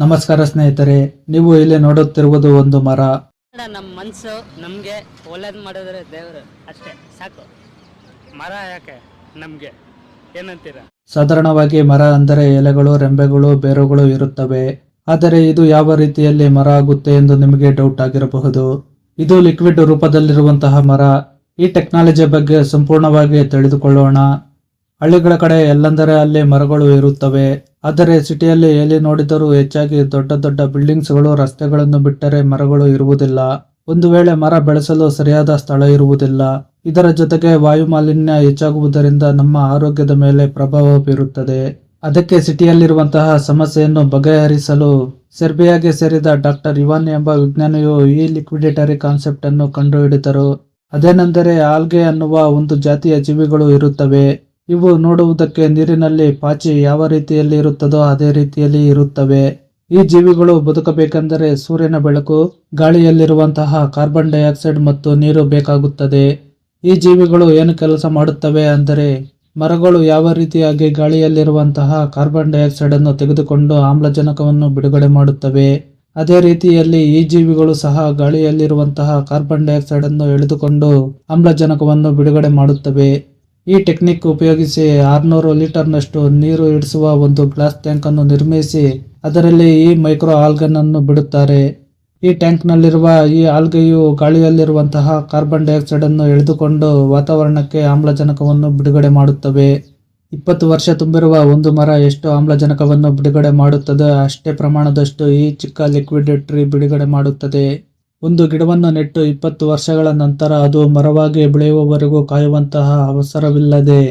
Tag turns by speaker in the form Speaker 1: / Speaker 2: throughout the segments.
Speaker 1: ನಮಸ್ಕಾರ ಸ್ನೇಹಿತರೆ, ನೀವು ಇಲ್ಲಿ ನೋಡುತ್ತಿರುವುದು ಒಂದು ಮರ.
Speaker 2: ನಮ್ಮ ಮನಸ್ಸು ನಮಗೆ ಒಳ್ಳೇದು ಮಾಡಿದ್ರೆ ದೇವರು ಅಷ್ಟೇ ಸಾಕು. ಮರ ಯಾಕೆ ನಮಗೆ ಏನಂತೀರಾ?
Speaker 1: ಸಾಧಾರಣವಾಗಿ ಮರ ಅಂದರೆ ಎಲೆಗಳು, ರೆಂಬೆಗಳು, ಬೇರುಗಳು ಇರುತ್ತವೆ. ಆದರೆ ಇದು ಯಾವ ರೀತಿಯಲ್ಲಿ ಮರ ಆಗುತ್ತೆ ಎಂದು ನಿಮಗೆ ಡೌಟ್ ಆಗಿರಬಹುದು. ಇದು ಲಿಕ್ವಿಡ್ ರೂಪದಲ್ಲಿರುವಂತಹ ಮರ. ಈ ಟೆಕ್ನಾಲಜಿಯ ಬಗ್ಗೆ ಸಂಪೂರ್ಣವಾಗಿ ತಿಳಿದುಕೊಳ್ಳೋಣ. ಹಳ್ಳಿಗಳ ಕಡೆ ಎಲ್ಲೆಂದರೆ ಅಲ್ಲಿ ಮರಗಳು ಇರುತ್ತವೆ. ಆದರೆ ಸಿಟಿಯಲ್ಲಿ ಎಲ್ಲಿ ನೋಡಿದರೂ ಹೆಚ್ಚಾಗಿ ದೊಡ್ಡ ದೊಡ್ಡ ಬಿಲ್ಡಿಂಗ್ಸ್ಗಳು, ರಸ್ತೆಗಳನ್ನು ಬಿಟ್ಟರೆ ಮರಗಳು ಇರುವುದಿಲ್ಲ. ಒಂದು ವೇಳೆ ಮರ ಬೆಳೆಸಲು ಸರಿಯಾದ ಸ್ಥಳ ಇರುವುದಿಲ್ಲ. ಇದರ ಜೊತೆಗೆ ವಾಯು ಮಾಲಿನ್ಯ ಹೆಚ್ಚಾಗುವುದರಿಂದ ನಮ್ಮ ಆರೋಗ್ಯದ ಮೇಲೆ ಪ್ರಭಾವ ಬೀರುತ್ತದೆ. ಅದಕ್ಕೆ ಸಿಟಿಯಲ್ಲಿರುವಂತಹ ಸಮಸ್ಯೆಯನ್ನು ಬಗೆಹರಿಸಲು ಸೆರ್ಬಿಯಾಗೆ ಸೇರಿದ ಡಾಕ್ಟರ್ ಇವಾನ್ ಎಂಬ ವಿಜ್ಞಾನಿಯು ಈ ಲಿಕ್ವಿಡೇಟರಿ ಕಾನ್ಸೆಪ್ಟ್ ಅನ್ನು ಕಂಡುಹಿಡಿದರು. ಅದೇನೆಂದರೆ ಆಲ್ಗೆ ಅನ್ನುವ ಒಂದು ಜಾತಿಯ ಜೀವಿಗಳು ಇರುತ್ತವೆ. ಇವು ನೋಡುವುದಕ್ಕೆ ನೀರಿನಲ್ಲಿ ಪಾಚಿ ಯಾವ ರೀತಿಯಲ್ಲಿ ಇರುತ್ತದೋ ಅದೇ ರೀತಿಯಲ್ಲಿ ಇರುತ್ತವೆ. ಈ ಜೀವಿಗಳು ಬದುಕಬೇಕೆಂದರೆ ಸೂರ್ಯನ ಬೆಳಕು, ಗಾಳಿಯಲ್ಲಿರುವಂತಹ ಕಾರ್ಬನ್ ಡೈಆಕ್ಸೈಡ್ ಮತ್ತು ನೀರು ಬೇಕಾಗುತ್ತದೆ. ಈ ಜೀವಿಗಳು ಏನು ಕೆಲಸ ಮಾಡುತ್ತವೆ ಅಂದರೆ, ಮರಗಳು ಯಾವ ರೀತಿಯಾಗಿ ಗಾಳಿಯಲ್ಲಿರುವಂತಹ ಕಾರ್ಬನ್ ಡೈಆಕ್ಸೈಡ್ ಅನ್ನು ತೆಗೆದುಕೊಂಡು ಆಮ್ಲಜನಕವನ್ನು ಬಿಡುಗಡೆ ಮಾಡುತ್ತವೆ, ಅದೇ ರೀತಿಯಲ್ಲಿ ಈ ಜೀವಿಗಳು ಸಹ ಗಾಳಿಯಲ್ಲಿರುವಂತಹ ಕಾರ್ಬನ್ ಡೈಆಕ್ಸೈಡ್ ಅನ್ನು ಎಳೆದುಕೊಂಡು ಆಮ್ಲಜನಕವನ್ನು ಬಿಡುಗಡೆ ಮಾಡುತ್ತವೆ. ಈ ಟೆಕ್ನಿಕ್ ಉಪಯೋಗಿಸಿ 600 ಲೀಟರ್ನಷ್ಟು ನೀರು ಇಡಿಸುವ ಒಂದು ಗ್ಲಾಸ್ ಟ್ಯಾಂಕ್ ಅನ್ನು ನಿರ್ಮಿಸಿ ಅದರಲ್ಲಿ ಈ ಮೈಕ್ರೋ ಆಲ್ಗನನ್ನು ಬಿಡುತ್ತಾರೆ. ಈ ಟ್ಯಾಂಕ್ನಲ್ಲಿರುವ ಈ ಆಲ್ಗೆಯು ಗಾಳಿಯಲ್ಲಿರುವಂತಹ ಕಾರ್ಬನ್ ಡೈಆಕ್ಸೈಡ್ ಅನ್ನು ಎಳೆದುಕೊಂಡು ವಾತಾವರಣಕ್ಕೆ ಆಮ್ಲಜನಕವನ್ನು ಬಿಡುಗಡೆ ಮಾಡುತ್ತವೆ. 20 ವರ್ಷ ತುಂಬಿರುವ ಒಂದು ಮರ ಎಷ್ಟು ಆಮ್ಲಜನಕವನ್ನು ಬಿಡುಗಡೆ ಮಾಡುತ್ತದೆ ಅಷ್ಟೇ ಪ್ರಮಾಣದಷ್ಟು ಈ ಚಿಕ್ಕ ಲಿಕ್ವಿಡೇಟರಿ ಬಿಡುಗಡೆ ಮಾಡುತ್ತದೆ. ಒಂದು ಗಿಡವನ್ನು ನೆಟ್ಟು 20 ವರ್ಷಗಳ ನಂತರ ಅದು ಮರವಾಗಿ ಬೆಳೆಯುವವರೆಗೂ ಕಾಯುವಂತಹ ಅವಸರವಿಲ್ಲದೆ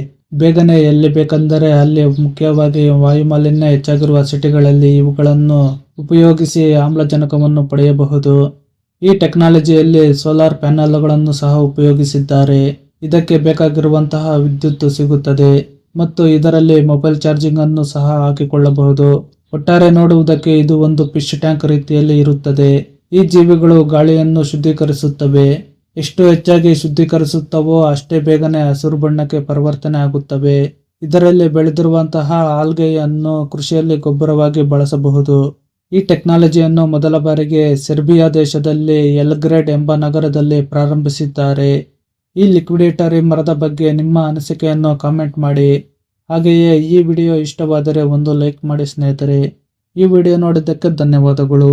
Speaker 1: ಬೇಗನೆ ಎಲ್ಲಿ ಬೇಕೆಂದರೆ ಅಲ್ಲಿ, ಮುಖ್ಯವಾಗಿ ವಾಯುಮಾಲಿನ್ಯ ಹೆಚ್ಚಾಗಿರುವ ಸಿಟಿಗಳಲ್ಲಿ ಇವುಗಳನ್ನು ಉಪಯೋಗಿಸಿ ಆಮ್ಲಜನಕವನ್ನು ಪಡೆಯಬಹುದು. ಈ ಟೆಕ್ನಾಲಜಿಯಲ್ಲಿ ಸೋಲಾರ್ ಪ್ಯಾನೆಲ್ಗಳನ್ನು ಸಹ ಉಪಯೋಗಿಸಿದ್ದಾರೆ. ಇದಕ್ಕೆ ಬೇಕಾಗಿರುವಂತಹ ವಿದ್ಯುತ್ ಸಿಗುತ್ತದೆ ಮತ್ತು ಇದರಲ್ಲಿ ಮೊಬೈಲ್ ಚಾರ್ಜಿಂಗ್ ಅನ್ನು ಸಹ ಹಾಕಿಕೊಳ್ಳಬಹುದು. ಒಟ್ಟಾರೆ ನೋಡುವುದಕ್ಕೆ ಇದು ಒಂದು ಫಿಶ್ ಟ್ಯಾಂಕ್ ರೀತಿಯಲ್ಲಿ ಇರುತ್ತದೆ. ಈ ಜೀವಿಗಳು ಗಾಳಿಯನ್ನು ಶುದ್ಧೀಕರಿಸುತ್ತವೆ. ಎಷ್ಟು ಹೆಚ್ಚಾಗಿ ಶುದ್ಧೀಕರಿಸುತ್ತವೋ ಅಷ್ಟೇ ಬೇಗನೆ ಹಸಿರು ಬಣ್ಣಕ್ಕೆ ಪರಿವರ್ತನೆ ಆಗುತ್ತವೆ. ಇದರಲ್ಲಿ ಬೆಳೆದಿರುವಂತಹ ಆಲ್ಗೆಯನ್ನು ಕೃಷಿಯಲ್ಲಿ ಗೊಬ್ಬರವಾಗಿ ಬಳಸಬಹುದು. ಈ ಟೆಕ್ನಾಲಜಿಯನ್ನು ಮೊದಲ ಬಾರಿಗೆ ಸೆರ್ಬಿಯಾ ದೇಶದಲ್ಲಿ ಎಲ್ಗ್ರೇಡ್ ಎಂಬ ನಗರದಲ್ಲಿ ಪ್ರಾರಂಭಿಸಿದ್ದಾರೆ. ಈ ಲಿಕ್ವಿಡೇಟರಿ ಮರದ ಬಗ್ಗೆ ನಿಮ್ಮ ಅನಿಸಿಕೆಯನ್ನು ಕಾಮೆಂಟ್ ಮಾಡಿ. ಹಾಗೆಯೇ ಈ ವಿಡಿಯೋ ಇಷ್ಟವಾದರೆ ಒಂದು ಲೈಕ್ ಮಾಡಿ ಸ್ನೇಹಿತರೆ. ಈ ವಿಡಿಯೋ ನೋಡಿದ್ದಕ್ಕೆ ಧನ್ಯವಾದಗಳು.